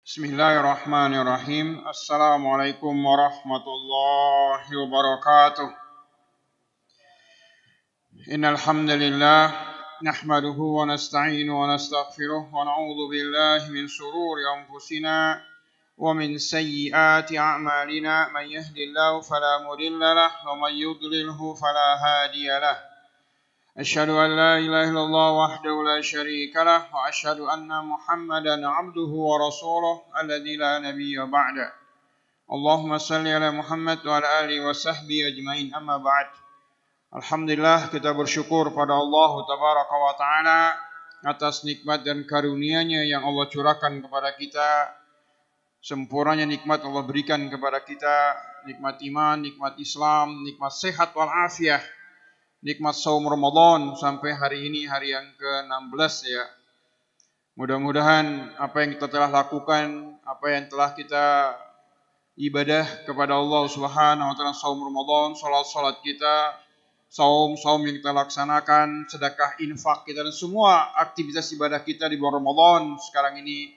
Bismillahirrahmanirrahim. Assalamualaikum warahmatullahi wabarakatuh. Innal hamdalillah nahmaduhu wa nasta'inu wa nastaghfiruh wa na'udzu billahi min shururi anfusina wa min sayyiati a'malina. Man yahdihillahu fala mudilla lahu wa man yudlilhu fala hadiya lahu. Asyhadu an la ilaha illallah wahdahu la syarika lah wa asyhadu anna Muhammadan abduhu wa rasuluh alladzi la nabiyya ba'da. Allahumma shalli ala Muhammad wa ala alihi wa sahbihi ajmain, amma ba'd. Alhamdulillah, kita bersyukur pada Allah tabaraka wa taala atas nikmat dan karunia-Nya yang Allah curahkan kepada kita. Sempurnanya nikmat Allah berikan kepada kita, nikmat iman, nikmat Islam, nikmat sehat wal afiah. Nikmat saum Ramadan sampai hari ini hari yang ke-16 ya. Mudah-mudahan apa yang kita telah lakukan, apa yang telah kita ibadah kepada Allah Subhanahu wa taala saum Ramadan, salat-salat kita, saum yang kita laksanakan, sedekah, infak kita dan semua aktivitas ibadah kita di bulan Ramadan sekarang ini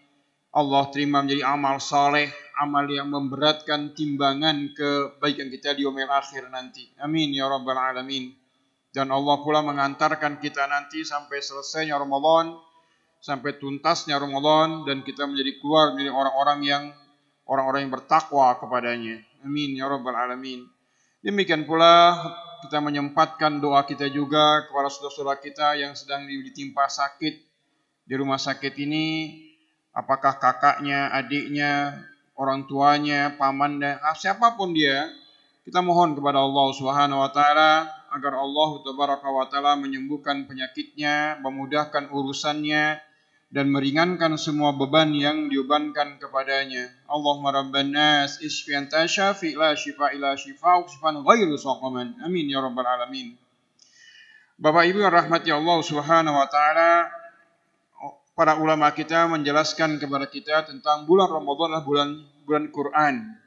Allah terima menjadi amal saleh, amal yang memberatkan timbangan kebaikan kita di yaumil akhir nanti. Amin ya rabbal alamin. Dan Allah pula mengantarkan kita nanti sampai selesainya Ramadan, sampai tuntasnya Ramadan, dan kita menjadi keluar dari orang-orang yang bertakwa kepadanya. Amin ya rabbal alamin. Demikian pula kita menyempatkan doa kita juga kepada saudara-saudara kita yang sedang ditimpa sakit di rumah sakit ini, apakah kakaknya, adiknya, orang tuanya, pamannya, siapapun dia, kita mohon kepada Allah Subhanahu wa taala agar Allah tabaraka wa taala menyembuhkan penyakitnya, memudahkan urusannya dan meringankan semua beban yang dibebankan kepadanya. Allahumma rabban nas isfi anta syafi la syifa illa syifa'uk syifaan ghairu saqaman. Amin ya rabbal alamin. Bapak Ibu yang rahmati Allah Subhanahu wa taala, para ulama kita menjelaskan kepada kita tentang bulan Ramadan adalah bulan Quran.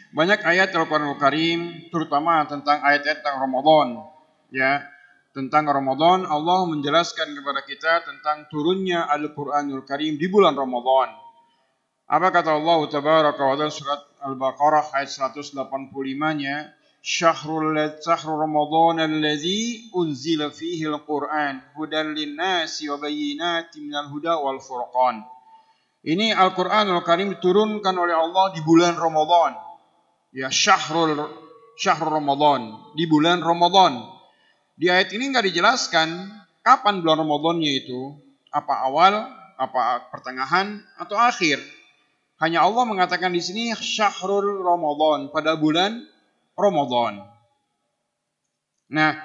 Banyak ayat Al-Quranul Karim, terutama tentang ayat-ayat tentang Ramadan. Ya, tentang Ramadan Allah menjelaskan kepada kita tentang turunnya Al-Quranul Karim di bulan Ramadan. Apa kata Allah Tabaraka wa Ta'ala surat Al-Baqarah ayat 185-nya? Syahrul Ramadan alladzi unzila fihi al-Quran hudan lin-nasi wa bayyinatin minal huda wal furqan. Ini Al-Quranul Karim diturunkan oleh Allah di bulan Ramadan. Ya, syahrul Ramadan, di bulan Ramadan. Di ayat ini enggak dijelaskan kapan bulan Ramadannya itu, apa awal, apa pertengahan atau akhir. Hanya Allah mengatakan di sini syahrul Ramadan, pada bulan Ramadan. Nah,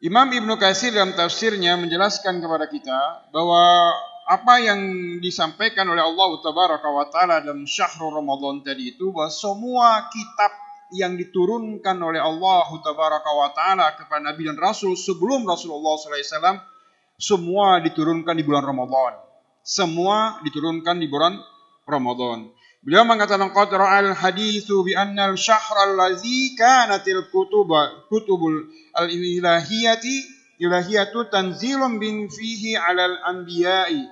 Imam Ibnu Katsir dalam tafsirnya menjelaskan kepada kita bahwa apa yang disampaikan oleh Allah Tabaraka wa Ta'ala dalam syahrul Ramadan tadi itu, bahwa semua kitab yang diturunkan oleh Allah Tabaraka wa Ta'ala kepada Nabi dan Rasul sebelum Rasulullah SAW, semua diturunkan di bulan Ramadan. Semua diturunkan di bulan Ramadan. Beliau mengatakan qad ra'al haditsu bi anna al-syahra allazi kanatil kutubul ilahiyatu tanzilun bin fihi 'alal anbiya'i,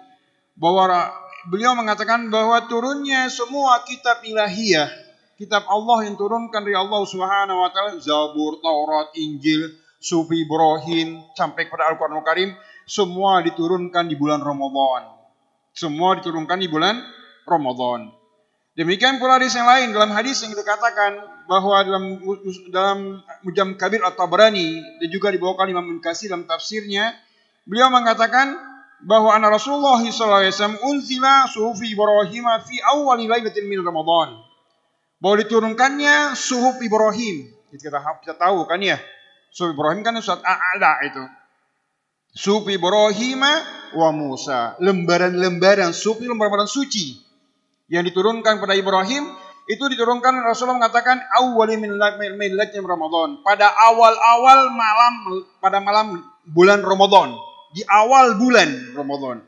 bahwa beliau mengatakan bahwa turunnya semua kitab ilahiyah, kitab Allah yang turunkan dari Allah Subhanahu wa taala, Zabur, Taurat, Injil, Sufi Ibrahim sampai kepada Al-Qur'anul Karim, semua diturunkan di bulan Ramadan. Semua diturunkan di bulan Ramadan. Demikian pula hadis yang lain, dalam hadis yang kita katakan bahwa dalam Mujam Kabir At-Tabrani dan juga dibawakan Imam Ibnu Katsir dalam tafsirnya, beliau mengatakan bahwa anna Rasulullah sallallahu alaihi wasallam unzila suhufi Ibrahim fi awwal lailatin min Ramadan. Bahwa diturunkannya suhuf Ibrahim. Kita tahu kan ya, suhuf Ibrahim kan surat A'la itu. Suhuf Ibrahim wa Musa, lembaran-lembaran suhuf, lembaran suci yang diturunkan pada Ibrahim, itu diturunkan, Rasulullah mengatakan awwali min lailatin Ramadan, pada awal-awal malam, pada malam bulan Ramadan, di awal bulan Ramadan.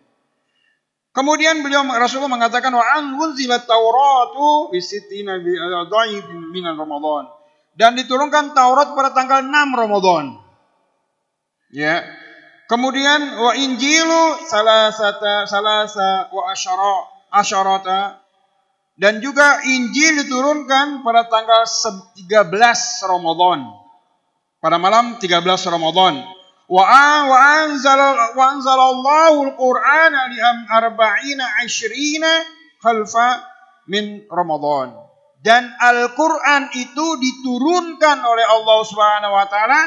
Kemudian Rasulullah mengatakan wa anzilat Tauratu bi sittina bi dhaifin min Ramadan, dan diturunkan Taurat pada tanggal 6 Ramadan. Ya. Kemudian wa Injilu salasa wa asyara asyarata. Dan juga Injil diturunkan pada tanggal 13 Ramadan. Pada malam 13 Ramadan. Wa anzalallahu al-Qur'ana li arba'ina asyrina khalfa min Ramadan. Dan Al-Quran itu diturunkan oleh Allah Subhanahu wa taala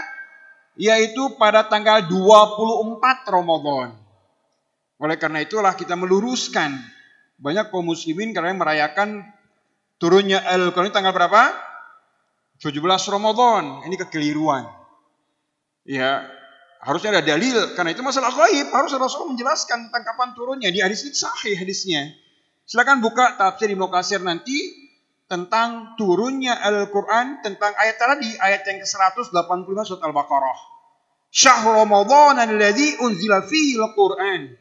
yaitu pada tanggal 24 Ramadan. Oleh karena itulah kita meluruskan banyak kaum muslimin karena merayakan turunnya Al-Quran tanggal berapa? 17 Ramadan. Ini kekeliruan. Ya, harusnya ada dalil karena itu masalah gaib. Harus Rasul menjelaskan tentang kapan turunnya. Di hadis itu sahih hadisnya. Silakan buka tafsir Ibnu Katsir nanti tentang turunnya Al-Quran tentang ayat tadi, ayat yang ke-185 surat Al-Baqarah. Syahrul Ramadan alladzi unzila fihi al-Quran.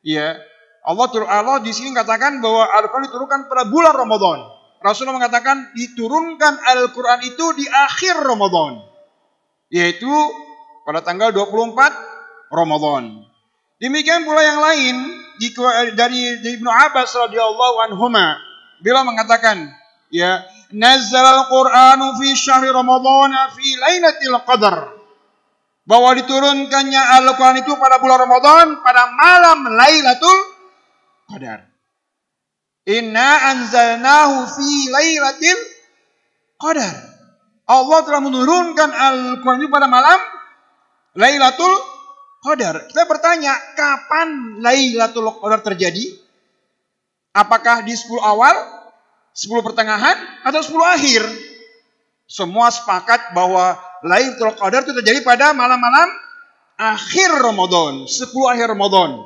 Ya, Allah di sini katakan bahwa Al-Quran diturunkan pada bulan Ramadan. Rasulullah mengatakan diturunkan Al-Quran itu di akhir Ramadan, yaitu pada tanggal 24 Ramadan. Demikian pula yang lain dari Ibnu Abbas radhiyallahu anhuma, beliau mengatakan, ya, nazzal al-Qur'anu fi syahri Ramadan fi lailatul qadar. Bahwa diturunkannya Al-Quran itu pada bulan Ramadan pada malam Lailatul Qadar. Inna anzalnahu fi lailatul qadar. Allah telah menurunkan Al-Quran itu pada malam Lailatul Qadar. Kita bertanya, kapan Lailatul Qadar terjadi? Apakah di 10 awal, 10 pertengahan, atau 10 akhir? Semua sepakat bahwa Lailatul Qadar itu terjadi pada malam-malam akhir Ramadan, 10 akhir Ramadan.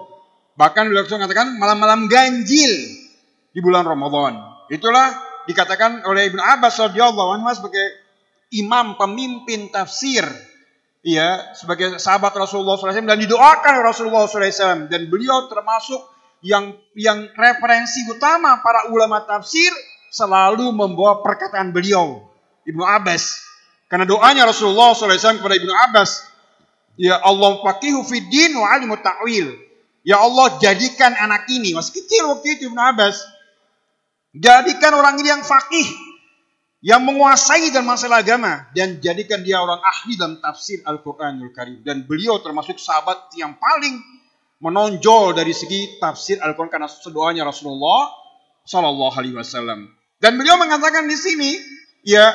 Bahkan beliau mengatakan malam-malam ganjil di bulan Ramadan. Itulah dikatakan oleh Ibnu Abbas radhiyallahu anhu sebagai imam pemimpin tafsir, ya, sebagai sahabat Rasulullah SAW, dan didoakan oleh Rasulullah SAW. Dan beliau termasuk yang referensi utama para ulama tafsir selalu membawa perkataan beliau, Ibnu Abbas. Karena doanya Rasulullah SAW kepada Ibnu Abbas, ya Allah faqihu fid din wa alimu ta'wil. Ya Allah, jadikan anak ini, masih kecil waktu itu Ibnu Abbas, jadikan orang ini yang faqih, yang menguasai dalam masalah agama, dan jadikan dia orang ahli dalam tafsir Al-Quranul Karim. Dan beliau termasuk sahabat yang paling menonjol dari segi tafsir Al-Quran karena doanya Rasulullah Sallallahu Alaihi Wasallam. Dan beliau mengatakan di sini, ya,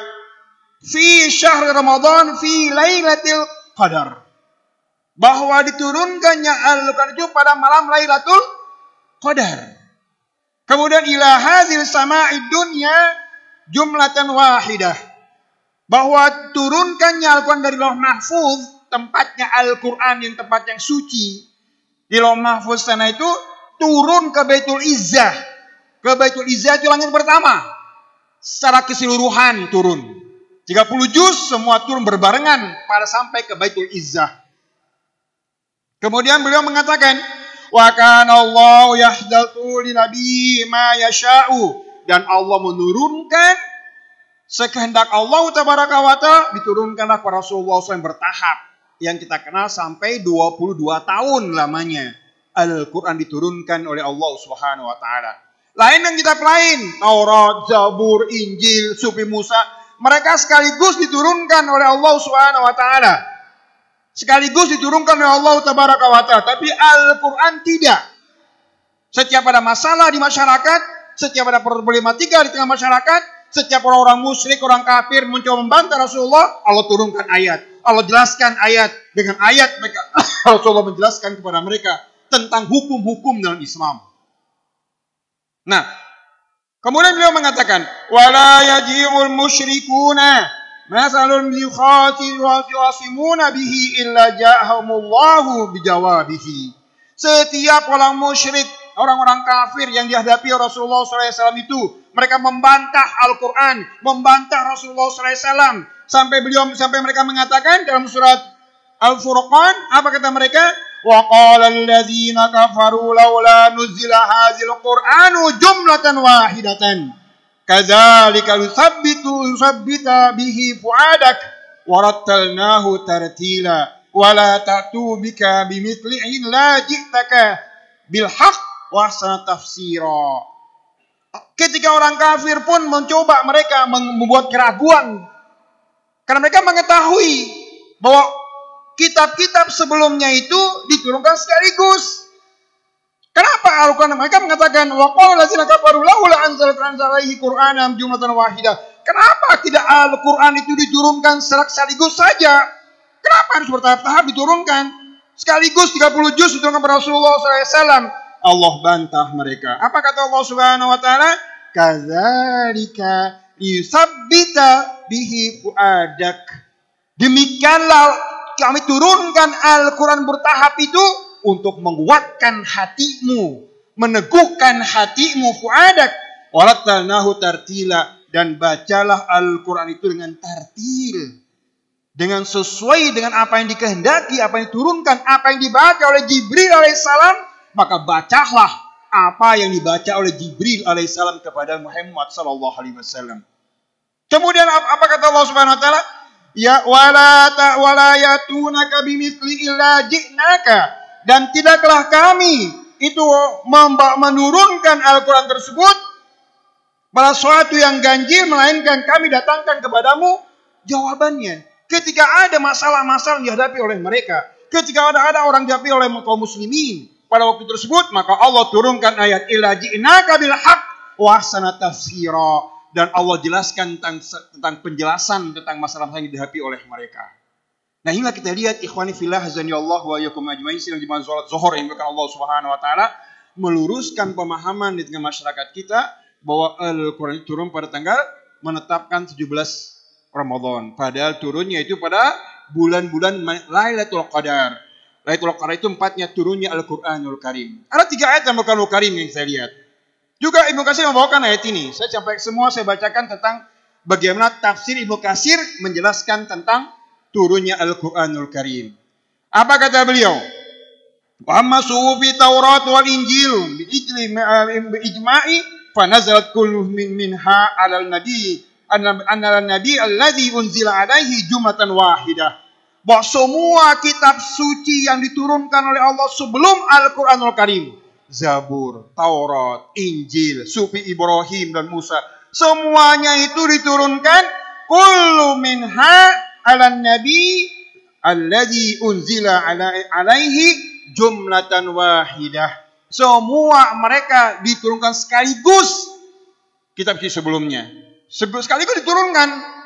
fi syahr Ramadan fi lailatul qadar, bahwa diturunkannya Al-Quran itu pada malam Lailatul Qadar. Kemudian ila hadzal sama'id dunya jumlatan wahidah, bahwa turunkannya Al-Quran dari Lauh Mahfuz, tempatnya Al-Quran yang tempat yang suci di Lauh Mahfuz sana itu, turun ke Baitul Izzah. Ke Baitul Izzah itu langit pertama, secara keseluruhan turun. 30 juz semua turun berbarengan pada sampai ke Baitul Izzah. Kemudian beliau mengatakan, wa kana Allah yahdatsu li nabi ma yasha'u, dan Allah menurunkan sekehendak Allah tabaraka wa taala, diturunkanlah kepada Rasulullah SAW bertahap, yang kita kenal sampai 22 tahun lamanya Al-Quran diturunkan oleh Allah Subhanahu wa taala. Lain yang kitab lain, Taurat, Zabur, Injil, Sufi Musa, mereka sekaligus diturunkan oleh Allah Subhanahu wa taala. Sekaligus diturunkan oleh Allah tabaraka wa taala, tapi Al-Quran tidak. Setiap ada masalah di masyarakat, setiap ada problematika di tengah masyarakat, setiap orang-orang musyrik, orang kafir mencoba membantah Rasulullah, Allah turunkan ayat. Allah jelaskan ayat. Dengan ayat mereka Rasulullah menjelaskan kepada mereka tentang hukum-hukum dalam Islam. Nah, kemudian beliau mengatakan, wala yaji'ul musyrikuna masalun yukhatiwasimuna bihi illa ja'ahumullahu bijawabihi. Setiap orang musyrik, orang-orang kafir yang dihadapi Rasulullah SAW itu, mereka membantah Al-Quran, membantah Rasulullah SAW, sampai mereka mengatakan dalam surat Al-Furqan, apa kata mereka? Wa qala alladziina kafaru laula nuzila hadzal qur'anu jumlatan wahidatan kadzalika yutsabbita bihi fuadak wa rattalnahu tartila wa la ta'tu bika bimithlihi la ji'taka bil haqq wa ahsana tafsira. Ketika orang kafir pun mencoba mereka membuat keraguan. Karena mereka mengetahui bahwa kitab-kitab sebelumnya itu diturunkan sekaligus. Kenapa Al-Quran? Mereka mengatakan, وَقَالَ الَّذِينَ كَفَرُوا لَوْلَا أَنزَلَتْ عَلَيْهِ قُرْآنًا جُمْلَةً وَاحِدَةً. Kenapa tidak Al-Quran itu diturunkan sekaligus saja? Kenapa harus bertahap-tahap diturunkan? Sekaligus 30 juz diturunkan kepada Rasulullah SAW. Allah bantah mereka. Apa kata Allah Subhanahu wa taala? Kadzalika liyusabbita bihi fuadak. Demikianlah kami turunkan Al-Quran bertahap itu untuk menguatkan hatimu, meneguhkan hatimu, fuadak. Warattalnahu tartila, dan bacalah Al-Quran itu dengan tartil, dengan sesuai dengan apa yang dikehendaki, apa yang diturunkan, apa yang dibaca oleh Jibril alaihissalam, maka bacalah apa yang dibaca oleh Jibril alaihissalam kepada Muhammad sallallahu alaihi wasallam. Kemudian apa kata Allah Subhanahu wa taala? Ya wala yatunaka bimithli illa ji'naka. Dan tidaklah kami itu menurunkan Al-Quran tersebut pada suatu yang ganjil, melainkan kami datangkan kepadamu jawabannya. Ketika ada masalah-masalah yang dihadapi oleh mereka, ketika ada orang dihadapi oleh kaum muslimin pada waktu tersebut, maka Allah turunkan ayat illa ji'naka bil haqq wa ahsana tafsira, dan Allah jelaskan tentang penjelasan tentang masalah yang dihadapi oleh mereka. Nah, inilah kita lihat ikhwani fillah azanillahu wa iyyakum ajmain sidang jemaah salat zuhur yang dimuliakan Allah Subhanahu wa taala, meluruskan pemahaman di tengah masyarakat kita bahwa Al-Qur'an turun pada tanggal menetapkan 17 Ramadan. Padahal turunnya itu pada bulan-bulan Lailatul Qadar. Lailatul Qadar itu empatnya turunnya Al-Qur'anul Karim. Ada 3 ayat Al-Qur'anul Karim yang saya lihat. Juga Ibnu Katsir membawakan ayat ini. Saya bacakan tentang bagaimana tafsir Ibnu Katsir menjelaskan tentang turunnya Al-Quranul Karim. Apa kata beliau? Wa amma suhufi Taurat wal Injil biijma'i fa nazalat kullu minha 'alal nabi an-nabi alladhi unzila alaihi jumlatan wahidah. Bahwa semua kitab suci yang diturunkan oleh Allah sebelum Al-Quranul Karim, Zabur, Taurat, Injil, Sufi Ibrahim dan Musa, semuanya itu diturunkan kullu minha alan nabi alladzi unzila alaihi jumlatan wahidah. Semua mereka diturunkan sekaligus kitab sebelumnya. Sekaligus diturunkan.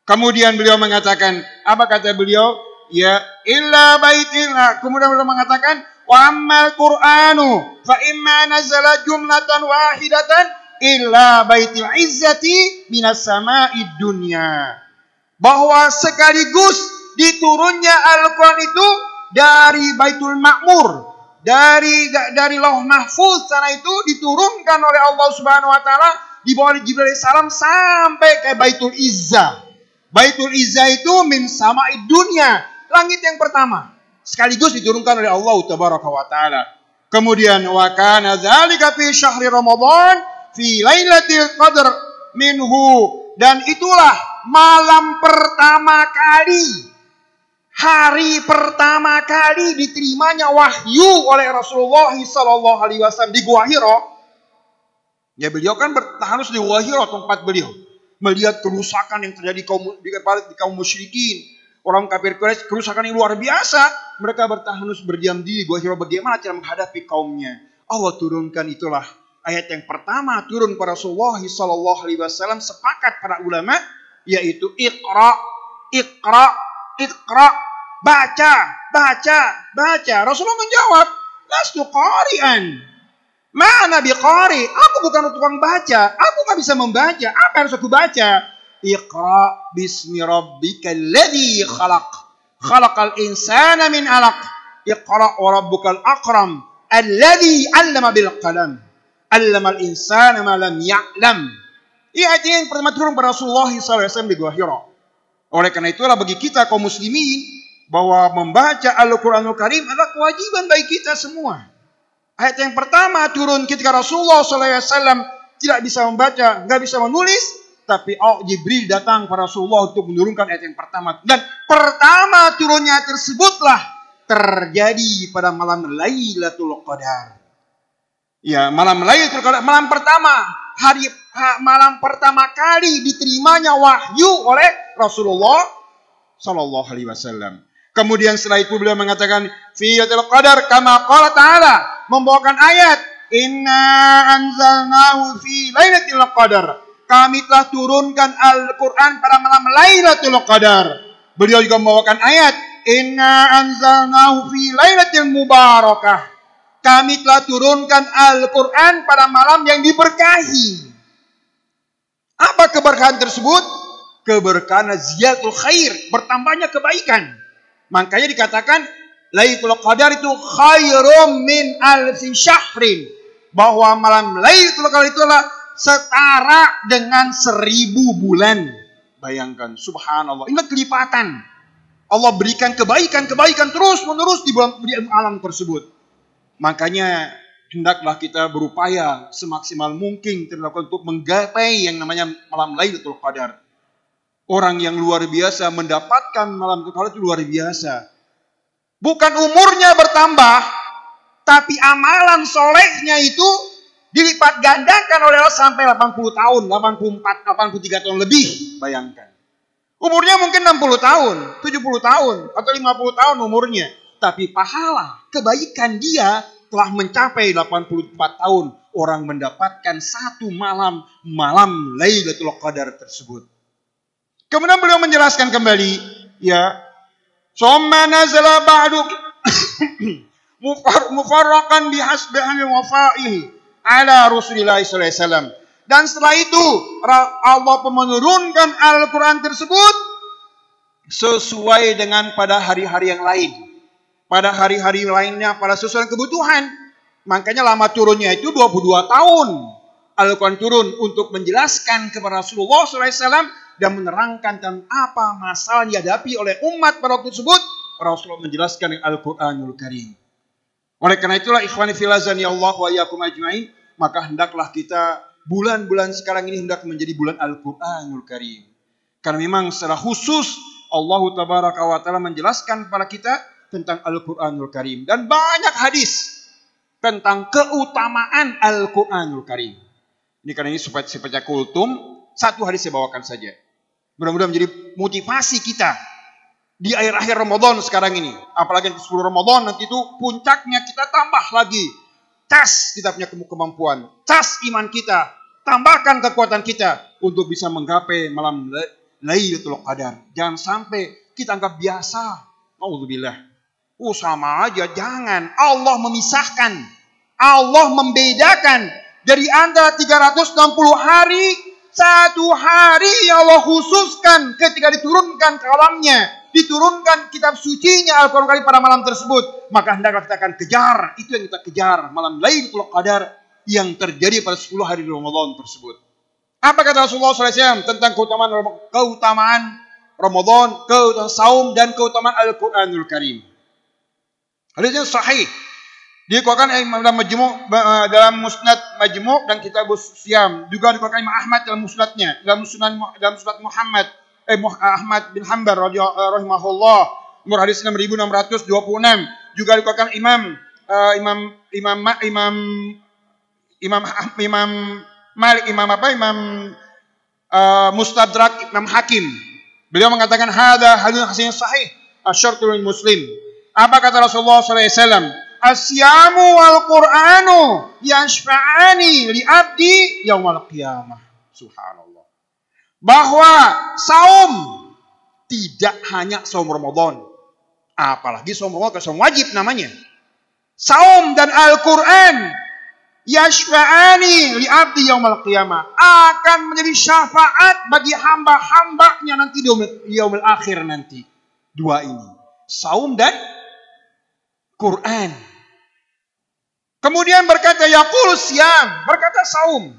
Kemudian beliau mengatakan, apa kata beliau? Ya illa baitillah. Kemudian beliau mengatakan, wa ammal qur'anu fa imma nazala jumlatan wahidatan illa baitil izzati minas sama'id dunya. Bahwa sekaligus diturunnya Al-Quran itu dari Baitul Ma'mur, dari Lauh Mahfuz sana itu diturunkan oleh Allah Subhanahu wa taala di bawah Jibril alaihissalam sampai ke Baitul Izzah. Baitul Izzah itu min sama'id dunya, langit yang pertama. Sekaligus diturunkan oleh Allah tabaraka wa taala. Kemudian wa kana dzalika fi syahri Ramadan fi lailatul qadr minhu, dan itulah malam pertama kali, hari pertama kali diterimanya wahyu oleh Rasulullah sallallahu alaihi wasallam di Gua Hira. Ya, beliau kan bertahanus di Gua Hira, tempat beliau melihat kerusakan yang terjadi di kaum musyrikin, orang kafir Quraisy, kerusakan yang luar biasa. Mereka bertahanus berdiam diri Gua Hira, bagaimana cara menghadapi kaumnya. Allah turunkan itulah ayat yang pertama turun pada Rasulullah sallallahu alaihi wasallam, sepakat para ulama, yaitu Iqra, Iqra, Iqra, baca. Rasulullah menjawab, lastu qari'an, mana biqari, aku bukan tukang baca, aku gak bisa membaca, apa yang harus aku baca? Iqra bismi rabbikal ladzi khalaq, khalaqal insana min 'alaq, Iqra wa rabbukal akram alladzi 'allama bil qalam, 'allamal insana ma lam ya'lam. Ayat yang pertama turun pada Rasulullah SAW di Gua Hira. Oleh karena itulah bagi kita kaum muslimin, bahwa membaca Al-Quranul Karim adalah kewajiban bagi kita semua. Ayat yang pertama turun ketika Rasulullah SAW tidak bisa membaca, nggak bisa menulis, tapi Jibril datang pada Rasulullah untuk menurunkan ayat yang pertama. Dan pertama turunnya tersebutlah terjadi pada malam Lailatul Qadar. Ya, malam Lailatul Qadar, malam pertama, malam pertama kali diterimanya wahyu oleh Rasulullah sallallahu alaihi wasallam. Kemudian setelah itu beliau mengatakan fi Lailatul Qadar kama qala ta'ala, membawakan ayat inna anzalnahu fi Lailatul Qadar. Kami telah turunkan Al-Qur'an pada malam Lailatul Qadar. Beliau juga membawakan ayat inna anzalnahu fi Lailatul Mubarakah. Kami telah turunkan Al-Quran pada malam yang diberkahi. Apa keberkahan tersebut? Keberkahan ziyadatul khair, bertambahnya kebaikan. Makanya dikatakan Lailatul Qadar itu khairum min alfi syahrin. Bahwa malam Lailatul Qadar itu adalah setara dengan 1000 bulan. Bayangkan, subhanallah. Ini kelipatan. Allah berikan kebaikan-kebaikan terus-menerus di alam tersebut. Makanya hendaklah kita berupaya semaksimal mungkin untuk menggapai yang namanya malam Lailatul Qadar. Orang yang luar biasa mendapatkan malam Lailatul Qadar itu luar biasa. Bukan umurnya bertambah, tapi amalan solehnya itu dilipat gandakan oleh Allah sampai 80 tahun, 84, 83 tahun lebih. Bayangkan. Umurnya mungkin 60 tahun, 70 tahun, atau 50 tahun umurnya. Tapi pahala, kebaikan dia telah mencapai 84 tahun. Orang mendapatkan satu malam Lailatul Qadar tersebut. Kemudian beliau menjelaskan kembali, ya, summa nazala ba'du mufarraqan bihasbi wafaihi ala Rasulillah sallallahu alaihi wasallam. Dan setelah itu Allah menurunkan Al-Quran tersebut sesuai dengan pada hari-hari yang lain. Pada hari-hari lainnya, pada sesuai kebutuhan. Makanya lama turunnya itu 22 tahun. Al-Quran turun untuk menjelaskan kepada Rasulullah SAW dan menerangkan tentang apa masalah yang dihadapi oleh umat pada waktu tersebut. Rasulullah menjelaskan Al-Quranul Karim. Oleh karena itulah ikhwani fillah ya Allah wa iyyakum ajmain, maka hendaklah kita bulan-bulan sekarang ini hendak menjadi bulan Al-Quranul Karim. Karena memang secara khusus Allah Tabaraka wa Ta'ala menjelaskan kepada kita tentang Al-Quranul Karim. Dan banyak hadis tentang keutamaan Al-Quranul Karim. Ini karena ini sifatnya kultum, satu hadis saya bawakan saja. Mudah-mudahan menjadi motivasi kita di akhir-akhir Ramadan sekarang ini. Apalagi di 10 Ramadan nanti itu puncaknya kita tambah lagi. Cas kita punya kemampuan. Cas iman kita. Tambahkan kekuatan kita untuk bisa menggapai malam Lailatul Qadar. Jangan sampai kita anggap biasa. Alhamdulillah. Sama aja, jangan. Allah memisahkan. Allah membedakan. Dari antara 360 hari, satu hari yang Allah khususkan ketika diturunkan kalamnya. Diturunkan kitab sucinya Al-Quran Karim pada malam tersebut. Maka hendaklah kita akan kejar. Itu yang kita kejar. Malam Lailatul Qadar yang terjadi pada 10 hari Ramadan tersebut. Apa kata Rasulullah SAW tentang keutamaan Ramadan, keutamaan saum, dan keutamaan Al-Quranul Karim? Hadisnya sahih. Dikeluarkan dalam Majmu' dalam Musnad Majmu' dan Kitabus Siyam. Juga dikeluarkan Imam Ahmad dalam Musnadnya, dalam Musnad Muhammad Ahmad bin Hanbal rahimahullah, nomor hadis 6626. Juga dikeluarkan Imam Mustadrak Imam Hakim. Beliau mengatakan hadza hadis sahih asyartul Muslim. Apa kata Rasulullah sallallahu alaihi wasallam? Asyamu wal Qur'anu yashfa'ani li abdi yaumal qiyamah. Subhanallah. Bahwa saum tidak hanya saum Ramadan. Apalagi saum Ramadan, saum wajib namanya. Saum dan Al-Quran yashfa'ani li abdi yaumal qiyamah, akan menjadi syafaat bagi hamba-hambanya nanti di yaumil akhir nanti. Dua ini, saum dan Quran. Kemudian berkata yaqul siyam, berkata saum.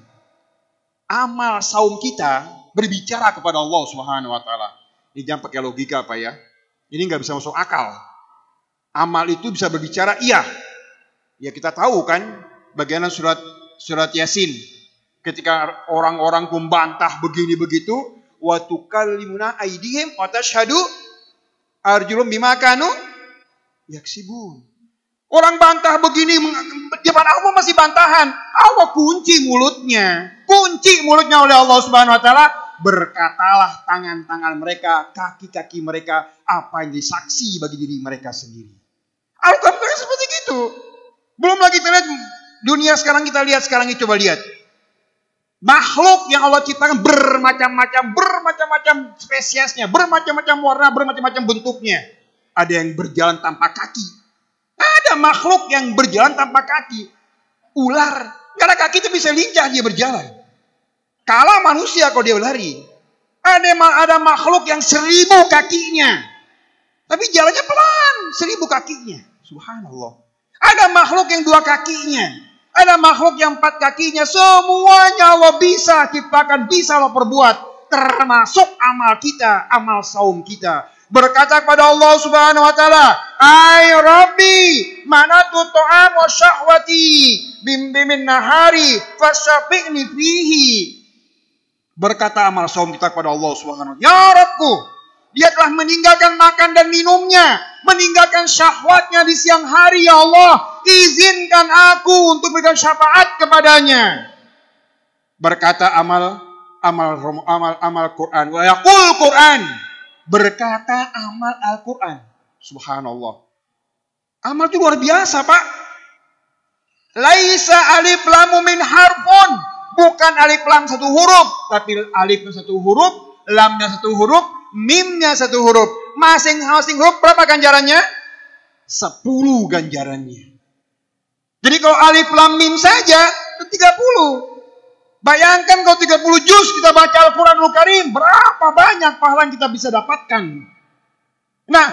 Amal saum kita berbicara kepada Allah Subhanahu wa taala. Ini jangan pakai logika Pak ya. Ini enggak bisa masuk akal. Amal itu bisa berbicara iya. Ya kita tahu kan bagaimana surat Yasin. Ketika orang-orang membantah begini begitu, wa tukallimuna aydihim wa tashhadu arjulum bima kanu yaksibun. Orang bantah begini, di depan Allah masih bantahan. Allah kunci mulutnya. Kunci mulutnya oleh Allah Subhanahu wa taala. Berkatalah tangan-tangan mereka, kaki-kaki mereka, apa yang disaksi bagi diri mereka sendiri. Al-Quran seperti itu. Belum lagi kita lihat dunia sekarang, kita lihat sekarang ini, coba lihat. Makhluk yang Allah ciptakan bermacam-macam spesiesnya, bermacam-macam warna, bermacam-macam bentuknya. Ada yang berjalan tanpa kaki. Ada makhluk yang berjalan tanpa kaki. Ular, gak ada kaki itu bisa lincah dia berjalan. Kalah manusia kalau dia berlari. Ada makhluk yang 1000 kakinya. Tapi jalannya pelan, 1000 kakinya. Subhanallah. Ada makhluk yang 2 kakinya. Ada makhluk yang 4 kakinya. Semuanya Allah bisa ciptakan, bisa Allah perbuat. Termasuk amal kita, amal saum kita. Berkata kepada Allah Subhanahu wa taala, "Ay Rabbi, manatu ta'am wa syahwati bimbimin nahari fasyafi'ni fihi." Berkata amal saum kita kepada Allah Subhanahu wa taala, "Ya Rabbku, dia telah meninggalkan makan dan minumnya, meninggalkan syahwatnya di siang hari, ya Allah. Izinkan aku untuk berikan syafaat kepadanya." Berkata amal Quran, wa yaqul Quran. Berkata amal Al-Quran. Subhanallah. Amal itu luar biasa, Pak. Laisa alif lamu min harfun. Bukan alif lam 1 huruf. Tapi alifnya 1 huruf. Lamnya 1 huruf. Mimnya 1 huruf. Masing-masing huruf berapa ganjarannya? 10 ganjarannya. Jadi kalau alif lam mim saja 30. Bayangkan kalau 30 juz kita baca Al-Quranul Karim, berapa banyak pahala yang kita bisa dapatkan. Nah,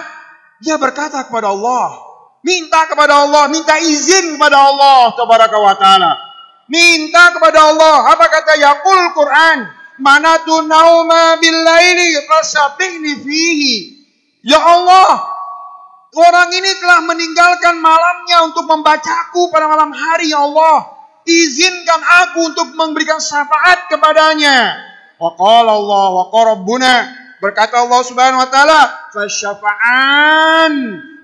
dia berkata kepada Allah, minta kepada Allah, minta izin kepada Allah Tabaraka wa Ta'ala. Minta kepada Allah, apa kata Yaqul Quran, manatu nauma billaili fasyafi'ni fihi. Ya Allah, orang ini telah meninggalkan malamnya untuk membacaku pada malam hari, ya Allah. Izinkan aku untuk memberikan syafaat kepadanya. Wa qala Allah wa qala Rabbuna. Berkata Allah Subhanahu wa taala, "Fasyafa'an."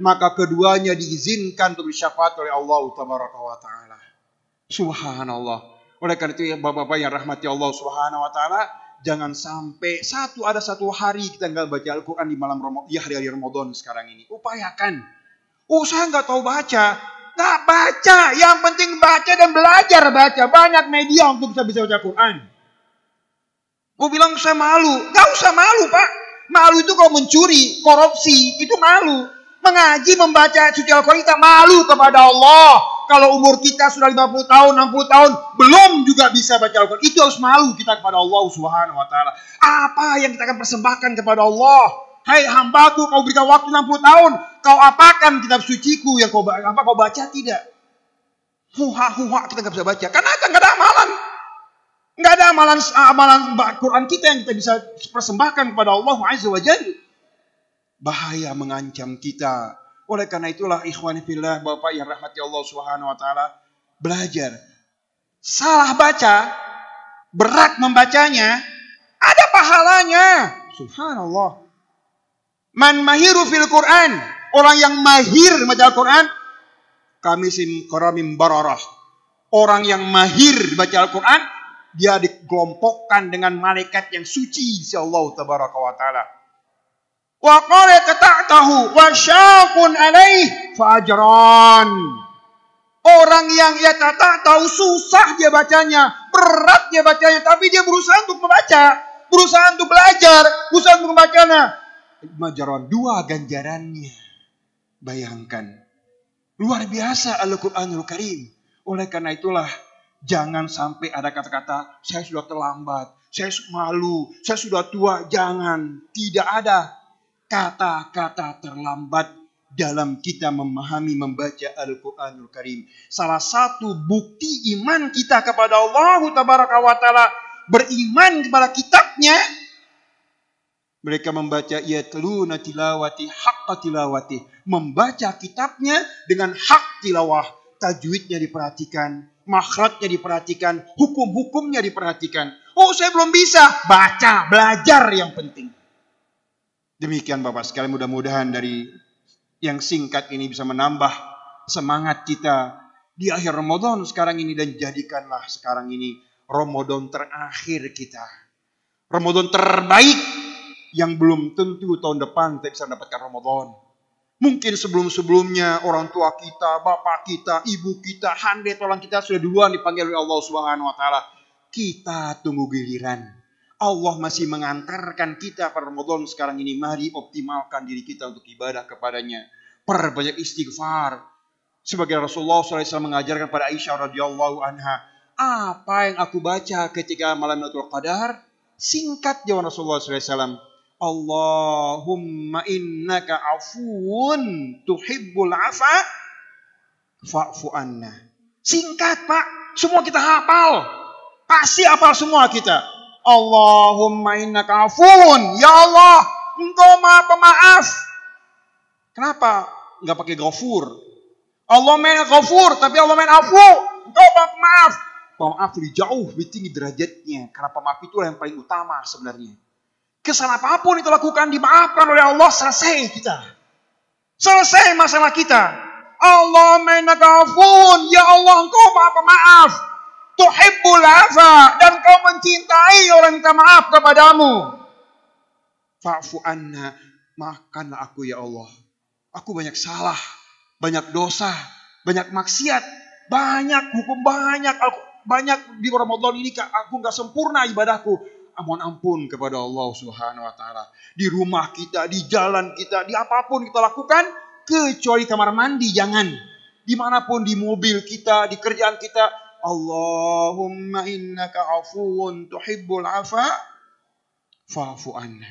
Maka keduanya diizinkan untuk disyafaat oleh Allah Tabaraka wa taala. Subhanallah. Oleh karena itu ya Bapak-bapak yang rahmati Allah Subhanahu wa taala, jangan sampai ada satu hari kita enggak baca Al-Qur'an di malam Ramadan, ya hari-hari Ramadan sekarang ini. Upayakan. Oh, saya enggak tahu baca. Nggak baca, yang penting baca dan belajar baca. Banyak media untuk bisa baca Quran. Gue bilang saya malu. Nggak usah malu, Pak. Malu itu kalau mencuri, korupsi, itu malu. Mengaji, membaca suci Al-Quran, kita malu kepada Allah. Kalau umur kita sudah 50 tahun, 60 tahun, belum juga bisa baca Al-Quran. Itu harus malu kita kepada Allah Subhanahu wa Ta'ala. Apa yang kita akan persembahkan kepada Allah? Hai hambaku, kau berikan waktu 60 tahun. Kau apakan kitab suciku yang kau baca? Tidak. Huha kita nggak bisa baca. Karena nggak ada amalan. Nggak ada amalan Quran kita yang kita bisa persembahkan kepada Allah Azza wa Jalla. Bahaya mengancam kita. Oleh karena itulah ikhwani fillah, Bapak yang rahmati Allah Subhanahu wa taala, belajar. Salah baca, berat membacanya, ada pahalanya. Subhanallah. Man mahiru fil Quran, orang yang mahir membaca Al-Quran, kamisim koramim bararah. Orang yang mahir baca Al-Quran, dia dikelompokkan dengan malaikat yang suci si Allah Tabaraka wa Ta'ala. Wa qala tata'tahu wa syaqun alaih fajran. Orang yang tata'tahu susah dia bacanya, berat dia bacanya, tapi dia berusaha untuk membaca, berusaha untuk belajar, berusaha untuk membacanya. Majaran 2 ganjarannya. Bayangkan. Luar biasa Al-Quranul Karim. Oleh karena itulah, jangan sampai ada kata-kata, saya sudah terlambat, saya malu, saya sudah tua. Jangan. Tidak ada kata-kata terlambat dalam kita memahami, membaca Al-Quranul Karim. Salah satu bukti iman kita kepada Allah Tabaraka wa Ta'ala, beriman kepada kitabnya, mereka membaca yatluna tilawati haqqa tilawati, membaca kitabnya dengan hak tilawah, tajwidnya diperhatikan, makhrajnya diperhatikan, hukum-hukumnya diperhatikan. Oh, saya belum bisa, baca, belajar yang penting. Demikian Bapak sekalian, mudah-mudahan dari yang singkat ini bisa menambah semangat kita di akhir Ramadan sekarang ini, dan jadikanlah sekarang ini Ramadan terakhir kita. Ramadan terbaik yang belum tentu tahun depan kita bisa mendapatkan Ramadan. Mungkin sebelum-sebelumnya orang tua kita, bapak kita, ibu kita, handai tolong kita sudah duluan dipanggil oleh Allah Subhanahu wa taala. Kita tunggu giliran. Allah masih mengantarkan kita pada Ramadan sekarang ini. Mari optimalkan diri kita untuk ibadah kepadanya. Perbanyak istighfar. Sebagai Rasulullah SAW mengajarkan pada Aisyah radhiyallahu anha, apa yang aku baca ketika malam Lailatul Qadar? Singkat jawaban Rasulullah SAW. Allahumma innaka afuun tuhibbul afa fa'fu anna. Singkat Pak, semua kita hafal. Pasti hafal semua kita. Allahumma innaka afuun. Ya Allah, Engkau Maha Pemaaf. Kenapa enggak pakai ghafur? Allah main ghafur, tapi Allah main afu. Engkau Maha Pemaaf. Pemaaf lebih jauh, lebih tinggi derajatnya. Karena pemaaf itu yang paling utama sebenarnya. Kesalahan apapun itu lakukan dimaafkan oleh Allah, selesai kita. Selesai masalah kita. Allah innaka afuun, ya Allah Engkau Maha Pemaaf. Tuhibbul afa, dan Kau mencintai orang minta maaf kepadamu. Fa'fu anna, maafkanlah aku ya Allah. Aku banyak salah, banyak dosa, banyak maksiat, banyak hukum, banyak di Ramadan ini aku enggak sempurna ibadahku. Mohon ampun kepada Allah Subhanahu wa taala. Di rumah kita, di jalan kita, di apapun kita lakukan, kecuali kamar mandi jangan. Dimanapun, di mobil kita, di kerjaan kita, Allahumma innaka afuun tuhibbul afa fa'fu anna.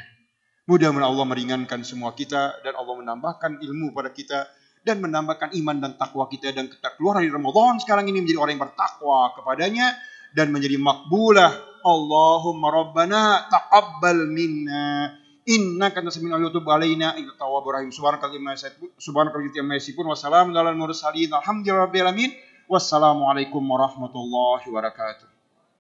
Mudah-mudahan Allah meringankan semua kita, dan Allah menambahkan ilmu pada kita, dan menambahkan iman dan takwa kita, dan kita keluar dari Ramadan sekarang ini menjadi orang yang bertakwa kepadanya dan menjadi makbulah. Allahumma rabbana taqabbal minna innaka antas samiul tub alaina innaka tawwabur rahim. Subhanakallahumma wa bihamdika wassalamu alal mursalin alhamdulillahi rabbil alamin. Wassalamualaikum warahmatullahi wabarakatuh.